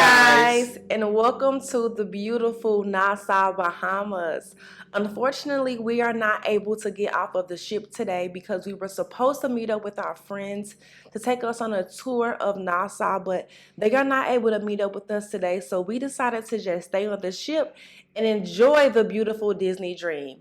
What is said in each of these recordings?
guys, and welcome to the beautiful Nassau Bahamas. Unfortunately, we are not able to get off of the ship today because we were supposed to meet up with our friends to take us on a tour of Nassau, but they are not able to meet up with us today, so we decided to just stay on the ship and enjoy the beautiful Disney dream.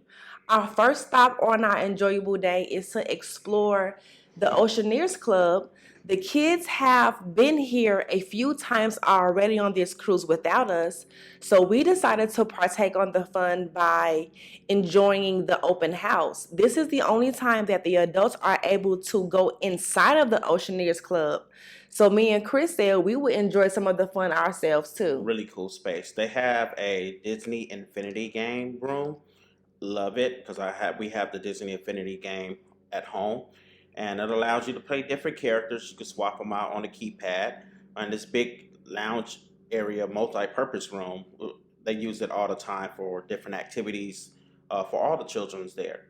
Our first stop on our enjoyable day is to explore the Oceaneers Club. The kids have been here a few times already on this cruise without us, so we decided to partake on the fun by enjoying the open house. This is the only time that the adults are able to go inside of the Oceaneers Club. So me and Chris said we would enjoy some of the fun ourselves too. Really cool space. They have a Disney Infinity game room. Love it because we have the Disney Infinity game at home, and it allows you to play different characters. You can swap them out on the keypad. And this big lounge area, multi-purpose room, they use it all the time for different activities for all the children's there.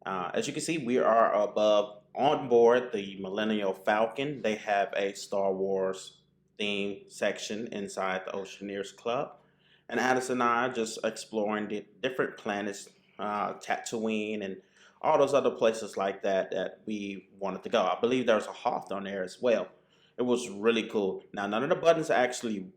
As you can see, we are above on board the Millennial Falcon. They have a Star Wars theme section inside the Oceaneers Club. And Addison and I are just exploring the different planets, Tatooine, and all those other places like that we wanted to go. I believe there's a Hoth on there as well. It was really cool. Now, none of the buttons actually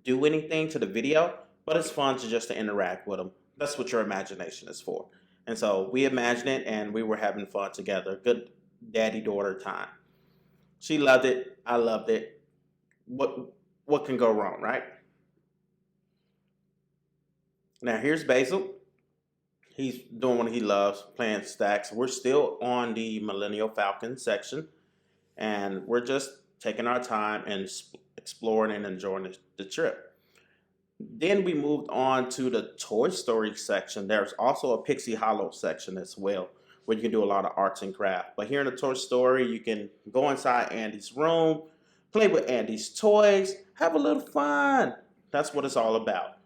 do anything to the video, but it's fun to interact with them. That's what your imagination is for. And so we imagined it, and we were having fun together. Good daddy-daughter time. She loved it. I loved it. What can go wrong, right? Now here's Basil. He's doing what he loves, playing stacks. We're still on the Millennial Falcon section, and we're just taking our time and exploring and enjoying the trip. Then we moved on to the Toy Story section. There's also a Pixie Hollow section as well, where you can do a lot of arts and craft. But here in the Toy Story, you can go inside Andy's room, play with Andy's toys, have a little fun. That's what it's all about.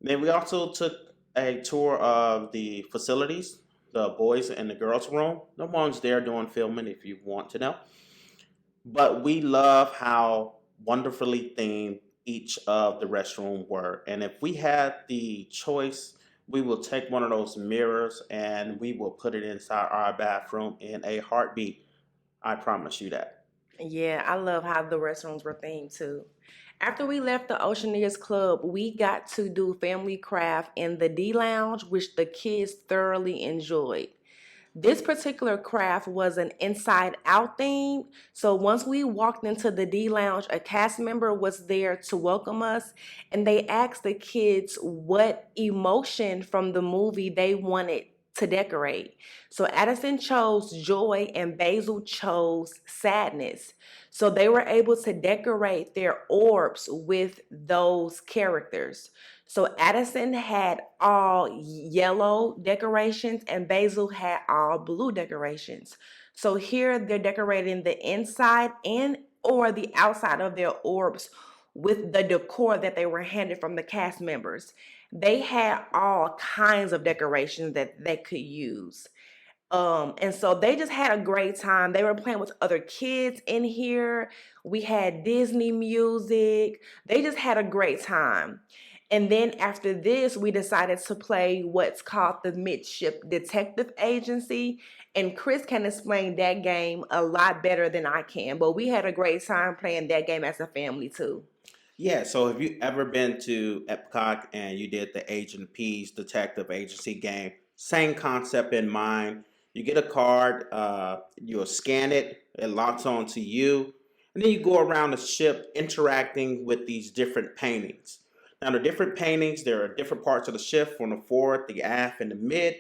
Then we also took a tour of the facilities, the boys and the girls room. No one's there doing filming if you want to know. But we love how wonderfully themed each of the restroom were. And if we had the choice, we will take one of those mirrors and we will put it inside our bathroom in a heartbeat. I promise you that. Yeah, I love how the restrooms were themed too. After we left the Oceaneers Club, we got to do family craft in the D Lounge, which the kids thoroughly enjoyed. This particular craft was an inside out theme. So once we walked into the D Lounge, a cast member was there to welcome us, and they asked the kids what emotion from the movie they wanted to decorate. So Addison chose joy and Basil chose sadness. So they were able to decorate their orbs with those characters. So Addison had all yellow decorations and Basil had all blue decorations. So here they're decorating the inside and or the outside of their orbs with the decor that they were handed from the cast members. They had all kinds of decorations that they could use. And so they just had a great time. They were playing with other kids in here. We had Disney music. They just had a great time. And then after this, we decided to play what's called the Midship Detective Agency. And Chris can explain that game a lot better than I can. But we had a great time playing that game as a family too. Yeah, so have you ever been to Epcot and you did the Agent P's Detective Agency game? Same concept in mind. You get a card, you'll scan it, it locks on to you, and then you go around the ship interacting with these different paintings. Now, the different paintings, there are different parts of the ship from the forward, the aft, and the mid,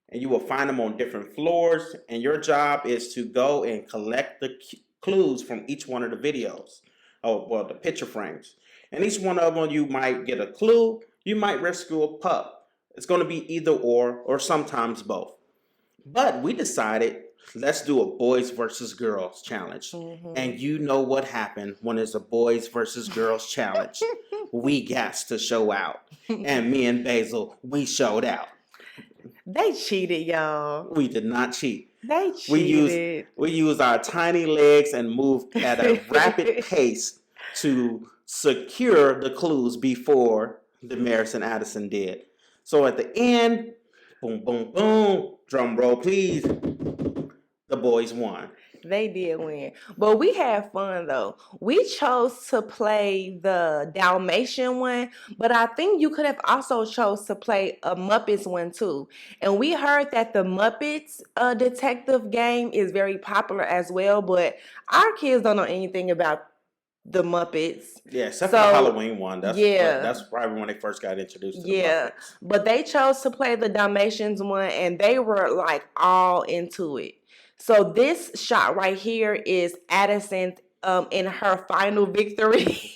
and you will find them on different floors, and your job is to go and collect the clues from each one of the videos, the picture frames. And each one of them, you might get a clue, you might rescue a pup. It's going to be either or sometimes both. But we decided, let's do a boys versus girls challenge. Mhm. And you know what happened when it's a boys versus girls challenge. We got to show out. And me and Basil, we showed out. They cheated, y'all. We did not cheat. They cheated. We used our tiny legs and moved at a rapid pace to secure the clues before Damaris and Addison did. So at the end, boom, boom, boom, drum roll please, the boys won. They did win. But we had fun though. We chose to play the Dalmatian one, but I think you could have also chose to play a Muppets one too. And we heard that the Muppets detective game is very popular as well, but our kids don't know anything about the Muppets. Yeah, except for the Halloween one. That's probably when they first got introduced to the Muppets. But they chose to play the Dalmatians one and they were like all into it. So this shot right here is Addison in her final victory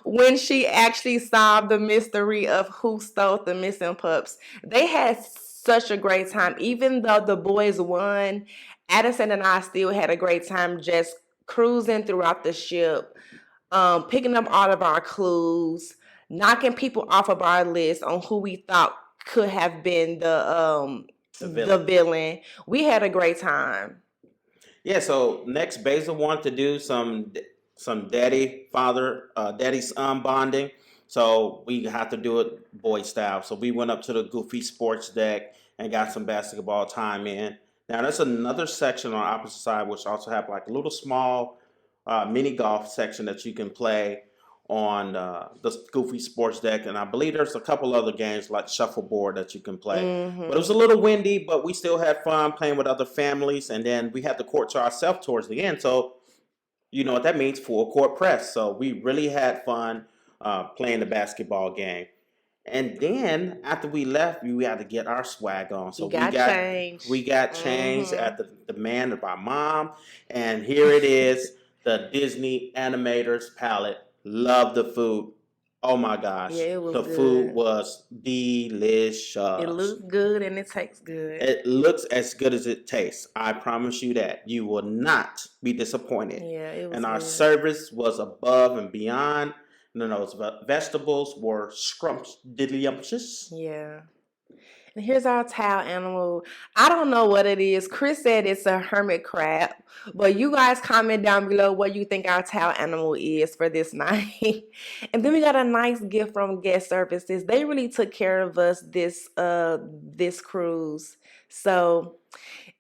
when she actually solved the mystery of who stole the missing pups. They had such a great time. Even though the boys won, Addison and I still had a great time just cruising throughout the ship, picking up all of our clues, knocking people off of our list on who we thought could have been the villain. We had a great time. Yeah, so next Basil wanted to do some daddy son bonding. So we have to do it boy style. So we went up to the Goofy Sports deck and got some basketball time in. Now there's another section on the opposite side which also have like a little small mini golf section that you can play on the Goofy Sports deck, and I believe there's a couple other games like shuffleboard that you can play. Mm-hmm. But it was a little windy, but we still had fun playing with other families, and then we had the court to ourselves towards the end, so you know what that means, full court press. So we really had fun playing the basketball game. And then after we left, we had to get our swag on. So we got changed. We got changed at the demand of our mom, and here it is, the Disney Animators palette. Love the food. Oh my gosh. Yeah, it was the good. Food was delicious. It looks good and it tastes good. It looks as good as it tastes. I promise you that. You will not be disappointed. Yeah, it was And our good. service was above and beyond. And those vegetables were scrumptious. Yeah. And here's our towel animal. I don't know what it is. Chris said it's a hermit crab. But you guys comment down below what you think our towel animal is for this night. And then we got a nice gift from Guest Services. They really took care of us this cruise. So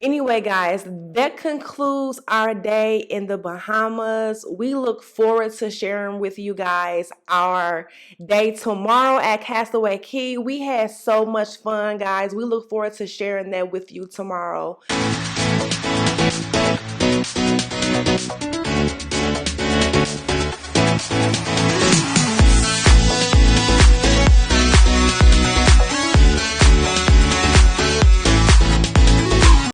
anyway, guys, that concludes our day in the Bahamas. We look forward to sharing with you guys our day tomorrow at Castaway Cay. We had so much fun, guys. We look forward to sharing that with you tomorrow.